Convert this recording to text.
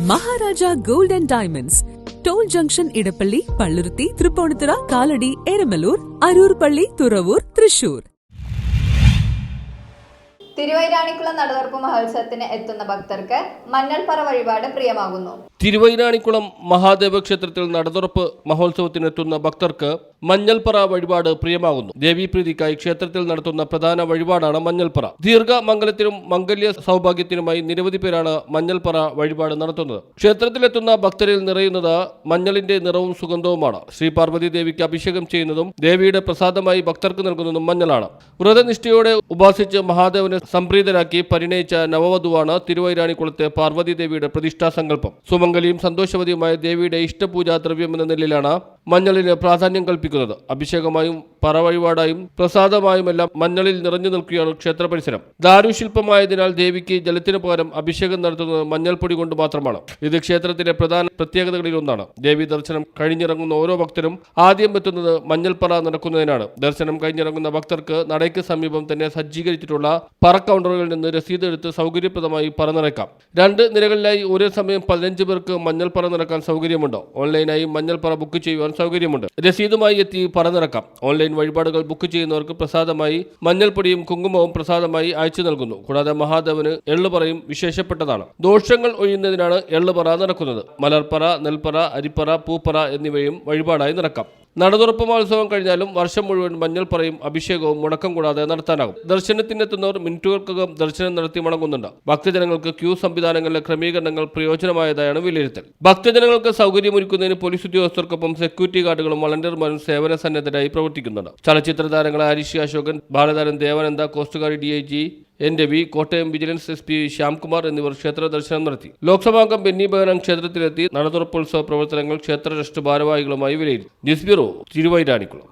Maharaja gold and diamonds, toll junction, Edappally, Palluruthy, Tripunithura, Kalady, Eramalloor, Aroor Palli, Thuravoor, Thrissur. Thiruvairanikkulam നടതുറപ്പ് മഹോത്സവത്തിന് എത്തുന്ന ഭക്തർക്ക് മഞ്ഞൾപ്പറ വഴിപാട് പ്രിയമാകുന്നു. തിരുവൈരാണിക്കുളം മഹാദേവ ക്ഷേത്രത്തിൽ നടതുറപ്പ് മഹോത്സവത്തിനെത്തുന്ന ഭക്തർക്ക് മഞ്ഞൾപ്പറ വഴിപാട് പ്രിയമാകുന്നു. ദേവീപ്രീതിക്കായി ക്ഷേത്രത്തിൽ നടത്തുന്ന പ്രധാന വഴിപാടാണ് മഞ്ഞൾപ്പറ. ദീർഘമംഗലത്തിനും മംഗല്യ സൗഭാഗ്യത്തിനുമായി നിരവധി പേരാണ് മഞ്ഞൾപ്പറ വഴിപാട് നടത്തുന്നത്. ക്ഷേത്രത്തിലെത്തുന്ന ഭക്തരിൽ നിറയുന്നത് മഞ്ഞളിന്റെ നിറവും സുഗന്ധവുമാണ്. ശ്രീ പാർവതി ദേവിക്ക് അഭിഷേകം ചെയ്യുന്നതും ദേവിയുടെ പ്രസാദമായി ഭക്തർക്ക് നൽകുന്നതും മഞ്ഞളാണ്. വ്രതനിഷ്ഠയോടെ ഉപാസിച്ച് മഹാദേവനെ സംപ്രീതനാക്കി പരിണയിച്ച നവവധുവാണ് തിരുവൈരാണിക്കുളത്തെ പാർവതി ദേവിയുടെ പ്രതിഷ്ഠാ സങ്കല്പം. സുമംഗലിയും സന്തോഷവതിയുമായ ദേവിയുടെ ഇഷ്ടപൂജാ ദ്രവ്യമെന്ന നിലയിലാണ് മഞ്ഞളിന് പ്രാധാന്യം കൽപ്പിക്കുന്നത്. അഭിഷേകമായും പറവഴിപാടായും പ്രസാദമായുമെല്ലാം മഞ്ഞളിൽ നിറഞ്ഞു നിൽക്കുകയാണ് ക്ഷേത്ര പരിസരം. ദാരുശില്പമായതിനാൽ ദേവിക്ക് ജലത്തിനു പകരം അഭിഷേകം നടത്തുന്നത് മഞ്ഞൾപ്പൊടി കൊണ്ട് മാത്രമാണ്. ഇത് ക്ഷേത്രത്തിലെ പ്രധാന പ്രത്യേകതകളിൽ ഒന്നാണ്. ദേവി ദർശനം കഴിഞ്ഞിറങ്ങുന്ന ഓരോ ഭക്തരും ആദ്യം എത്തുന്നത് മഞ്ഞൾപ്പറ നടക്കുന്നതിനാണ്. ദർശനം കഴിഞ്ഞിറങ്ങുന്ന ഭക്തർക്ക് നടയ്ക്ക് സമീപം തന്നെ സജ്ജീകരിച്ചിട്ടുള്ള പറ കൗണ്ടറുകളിൽ നിന്ന് രസീത് എടുത്ത് സൗകര്യപ്രദമായി പറ നിറയ്ക്കാം. 2 നിരകളിലായി ഒരേ സമയം 15 പേർക്ക് മഞ്ഞൾപ്പറ നിറക്കാൻ സൗകര്യമുണ്ട്. ഓൺലൈനായി മഞ്ഞൾപ്പറ ബുക്ക് ചെയ്യുവാൻ സൗകര്യമുണ്ട്. രസീതുമായി എത്തി പറ നിറക്കാം. ഓൺലൈൻ വഴിപാടുകൾ ബുക്ക് ചെയ്യുന്നവർക്ക് പ്രസാദമായി മഞ്ഞൾപ്പൊടിയും കുങ്കുമവും പ്രസാദമായി അയച്ചു നൽകുന്നു. കൂടാതെ മഹാദേവന് എള്ളുപറയും വിശേഷപ്പെട്ടതാണ്. ദോഷങ്ങൾ ഒഴിയുന്നതിനാണ് എള്ളുപറ നടക്കുന്നത്. മലർപ്പറ, നെൽപ്പറ, അരിപ്പറ, പൂപ്പറ എന്നിവയും വഴിപാടായി നിറക്കാം. നടതുറപ്പ് മഹോത്സവം കഴിഞ്ഞാലും വർഷം മുഴുവൻ മഞ്ഞൾപ്പറയും അഭിഷേകവും മുടക്കം കൂടാതെ നടത്താനാകും. ദർശനത്തിനെത്തുന്നവർ മിനിറ്റുകൾക്കകം ദർശനം നടത്തി മടങ്ങുന്നുണ്ട്. ഭക്തജനങ്ങൾക്ക് ക്യൂ സംവിധാനങ്ങളിലെ ക്രമീകരണങ്ങൾ പ്രയോജനമായതായാണ് വിലയിരുത്തൽ. ഭക്തജനങ്ങൾക്ക് സൗകര്യമൊരുക്കുന്നതിന് പോലീസ് ഉദ്യോഗസ്ഥർക്കൊപ്പം സെക്യൂരിറ്റി ഗാർഡുകളും വളണ്ടിയർമാരും സേവന സന്നദ്ധരായി പ്രവർത്തിക്കുന്നുണ്ട്. ചലച്ചിത്ര താരങ്ങളായ ഹരീഷ് അശോകൻ, ബാലതാരൻ Devananda, coast guard DIG N Ravi, Kottayam vigilance SP Shyamkumar എന്നിവർ ക്ഷേത്ര ദർശനം നടത്തി. ലോക്സഭാംഗം ബെന്നി ബെഹനാൻ ക്ഷേത്രത്തിലെത്തി നടതുറപ്പുത്സവ പ്രവർത്തനങ്ങൾ ക്ഷേത്ര ട്രസ്റ്റ് ഭാരവാഹികളുമായി വിലയിരുത്തി. News bureau, Thiruvairanikkulam.